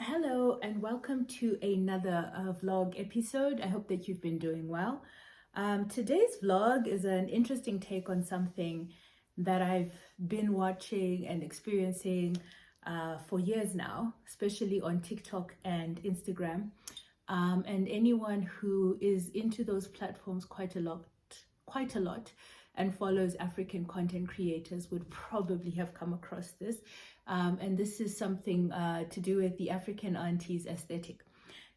Hello and welcome to another vlog episode. I hope that you've been doing well. Today's vlog is an interesting take on something that I've been watching and experiencing for years now, especially on TikTok and Instagram. And anyone who is into those platforms quite a lot, and follows African content creators would probably have come across this. And this is something to do with the African Aunties aesthetic.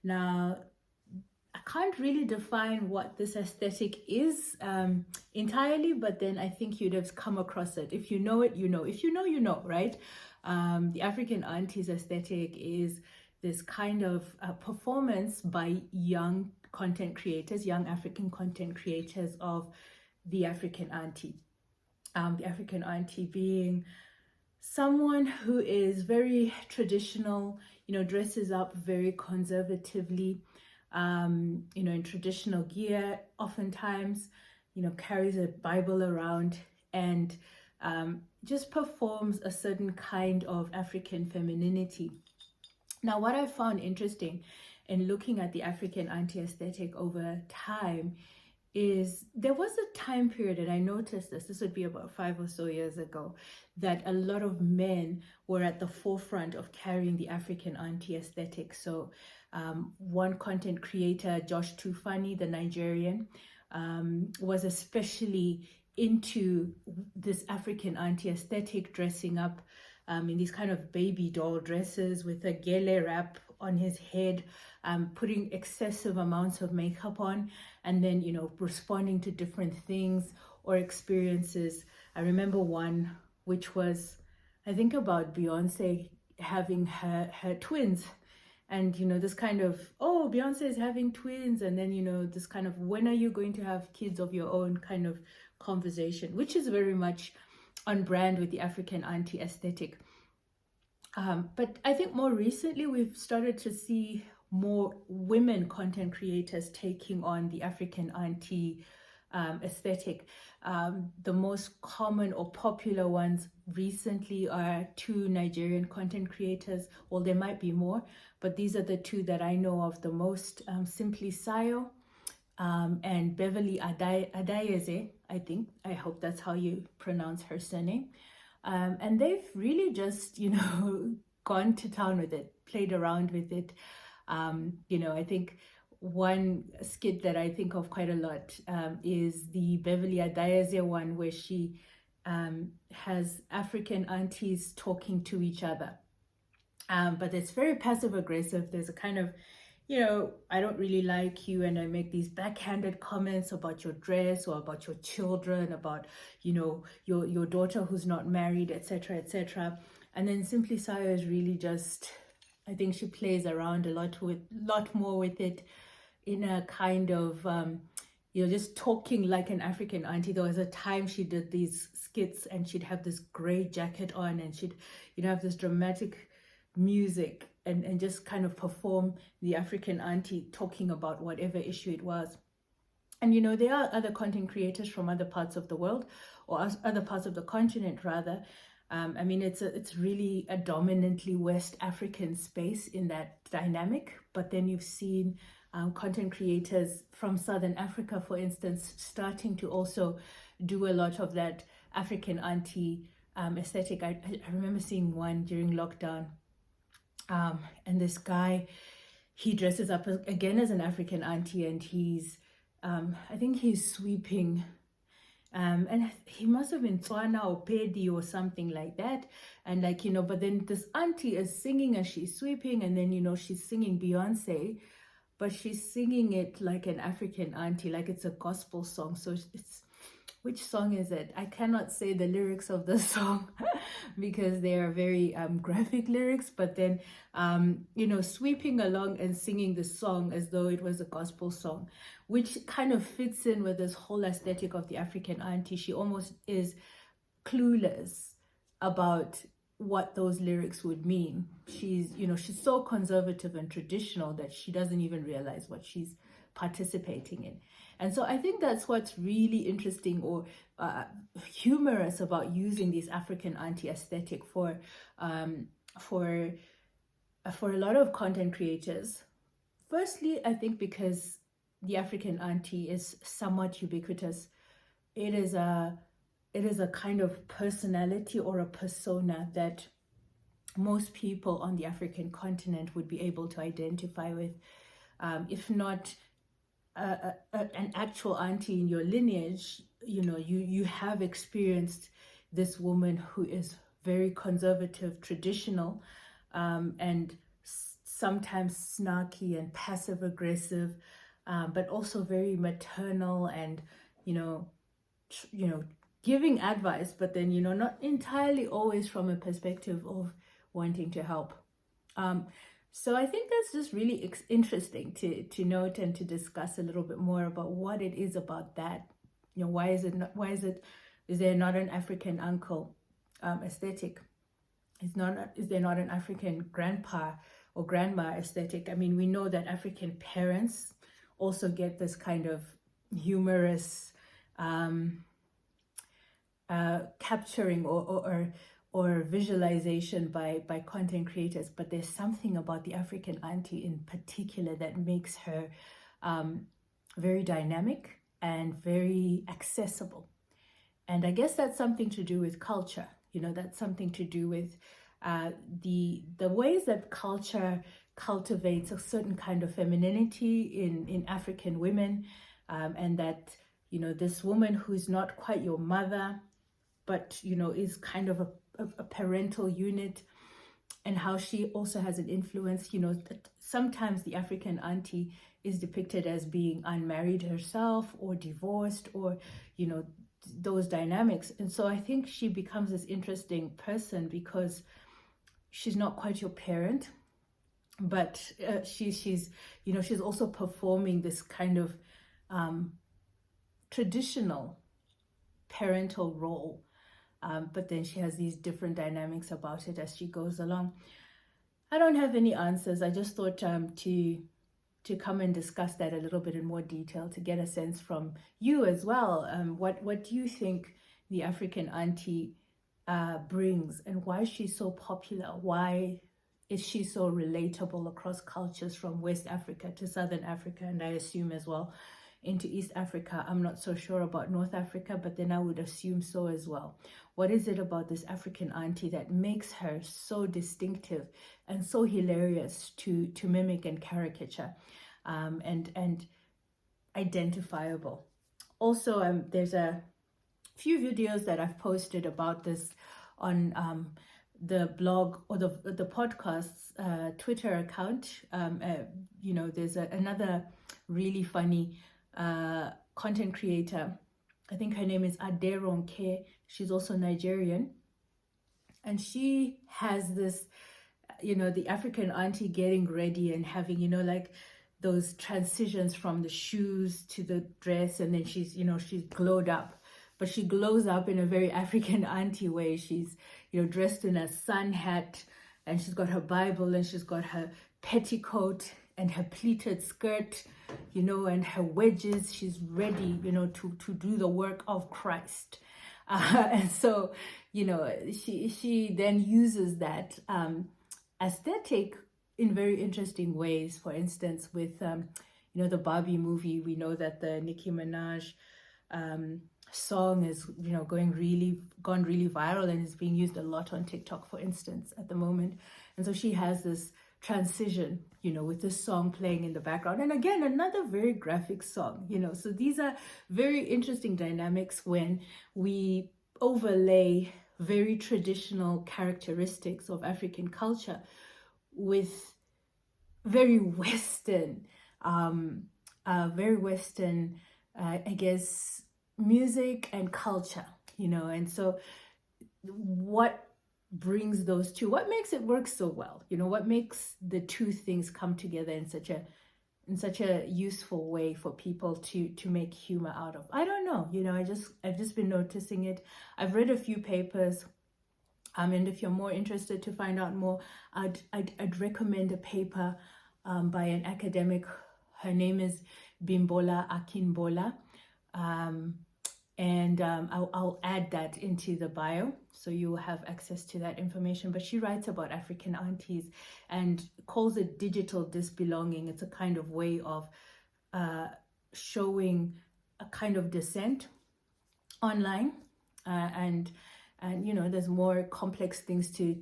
Now, I can't really define what this aesthetic is entirely, but then I think you'd have come across it. If you know it, you know. If you know, you know, right? The African Aunties aesthetic is this kind of performance by young content creators, young African content creators of the African Auntie. The African Auntie being someone who is very traditional, dresses up very conservatively, in traditional gear, oftentimes, carries a Bible around and just performs a certain kind of African femininity. Now, what I found interesting in looking at the African Auntie aesthetic over time is there was a time period, and I noticed this would be about 5 or so years ago, that a lot of men were at the forefront of carrying the African Auntie aesthetic. So one content creator, Josh Too Funny, the Nigerian, was especially into this African Auntie aesthetic, dressing up in these kind of baby doll dresses with a gele wrap on his head, putting excessive amounts of makeup on, and then responding to different things or experiences. I remember one which was, I think, about Beyonce having her twins, and this kind of, oh, Beyonce is having twins, and then this kind of, when are you going to have kids of your own kind of conversation, which is very much on brand with the African Auntie aesthetic. But I think more recently we've started to see more women content creators taking on the African Auntie aesthetic. The most common or popular ones recently are 2 Nigerian content creators. Well, there might be more, but these are the 2 that I know of the most. Simply Sayo and Beverly Adayeze, I hope that's how you pronounce her surname. And they've really just, gone to town with it, played around with it. I think one skit that I think of quite a lot is the Beverly Adayeze one, where she has African aunties talking to each other. But it's very passive aggressive. There's a kind of, I don't really like you, and I make these backhanded comments about your dress or about your children, about, your daughter who's not married, etc., etc. And then Simply Sayo is really just, I think she plays around a lot more with it, in a kind of, just talking like an African auntie. There was a time she did these skits and she'd have this gray jacket on, and she'd, have this dramatic music and just kind of perform the African auntie talking about whatever issue it was. And there are other content creators from other parts of the world, or other parts of the continent rather. It's really a dominantly West African space in that dynamic, but then you've seen content creators from Southern Africa, for instance, starting to also do a lot of that African auntie aesthetic. I remember seeing one during lockdown, and this guy, he dresses up again as an African auntie, and he's I think he's sweeping, and he must have been Tswana or Pedi or something like that, and but then this auntie is singing as she's sweeping, and then she's singing Beyonce, but she's singing it like an African auntie, like it's a gospel song. So it's, which song is it? I cannot say the lyrics of the song because they are very graphic lyrics, but then, sweeping along and singing the song as though it was a gospel song, which kind of fits in with this whole aesthetic of the African auntie. She almost is clueless about what those lyrics would mean. She's so conservative and traditional that she doesn't even realize what she's participating in. And so I think that's what's really interesting or humorous about using this African auntie aesthetic for for a lot of content creators. Firstly, I think because the African auntie is somewhat ubiquitous. It is a kind of personality or a persona that most people on the African continent would be able to identify with. If not an actual auntie in your lineage, you have experienced this woman who is very conservative, traditional, and sometimes snarky and passive aggressive, but also very maternal and giving advice, but then not entirely always from a perspective of wanting to help. So I think that's just really interesting to note and to discuss a little bit more about what it is about that. Is there not an African uncle aesthetic? Is there not an African grandpa or grandma aesthetic? I mean, we know that African parents also get this kind of humorous capturing or visualization by content creators, but there's something about the African auntie in particular that makes her very dynamic and very accessible. And I guess that's something to do with culture. That's something to do with the ways that culture cultivates a certain kind of femininity in African women, and that this woman who's not quite your mother, but is kind of a parental unit, and how she also has an influence. Sometimes the African auntie is depicted as being unmarried herself or divorced, or those dynamics. And so I think she becomes this interesting person because she's not quite your parent, but she's also performing this kind of traditional parental role, but then she has these different dynamics about it as she goes along. I don't have any answers. I just thought to come and discuss that a little bit in more detail, to get a sense from you as well. What do you think the African auntie brings, and why she's so popular? Why is she so relatable across cultures, from West Africa to Southern Africa, and I assume as well into East Africa? I'm not so sure about North Africa, but then I would assume so as well. What is it about this African auntie that makes her so distinctive and so hilarious to mimic and caricature, and identifiable? Also, there's a few videos that I've posted about this on the blog or the podcast's Twitter account. There's another really funny content creator. I think her name is Aderonke. She's also Nigerian, and she has this, the African auntie getting ready and having, like those transitions from the shoes to the dress, and then she's glowed up, but she glows up in a very African auntie way. She's, dressed in a sun hat, and she's got her Bible, and she's got her petticoat and her pleated skirt, and her wedges. She's ready, to do the work of Christ. And so, she then uses that aesthetic in very interesting ways. For instance, with, the Barbie movie, we know that the Nicki Minaj song is, gone really viral, and is being used a lot on TikTok, for instance, at the moment. And so she has this transition, with this song playing in the background. And again, another very graphic song, so these are very interesting dynamics when we overlay very traditional characteristics of African culture with very Western, I guess, music and culture, and so what brings those two, what makes it work so well, what makes the two things come together in such a useful way for people to make humor out of? I don't know, I've just been noticing it. I've read a few papers, and if you're more interested to find out more, I'd recommend a paper by an academic. Her name is Akinbola Bimbola. And I'll add that into the bio so you will have access to that information. But she writes about African aunties and calls it digital disbelonging. It's a kind of way of showing a kind of dissent online, and you know, there's more complex things to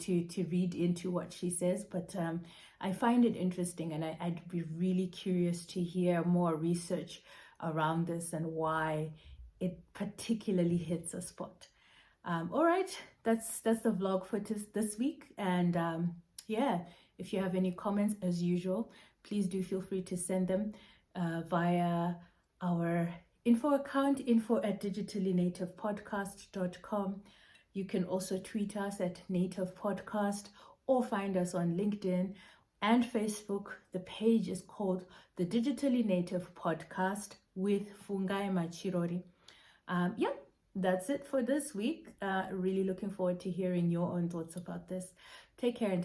read into what she says, but I find it interesting, and I'd be really curious to hear more research around this and why it particularly hits a spot. All right, that's the vlog for this week, and yeah, if you have any comments, as usual, please do feel free to send them via our info account, info@digitalynativepodcast.com. You can also tweet us at Native Podcast or find us on LinkedIn and Facebook. The page is called the Digitally Native Podcast with Fungai Machirori. Yeah, that's it for this week. Really looking forward to hearing your own thoughts about this. Take care.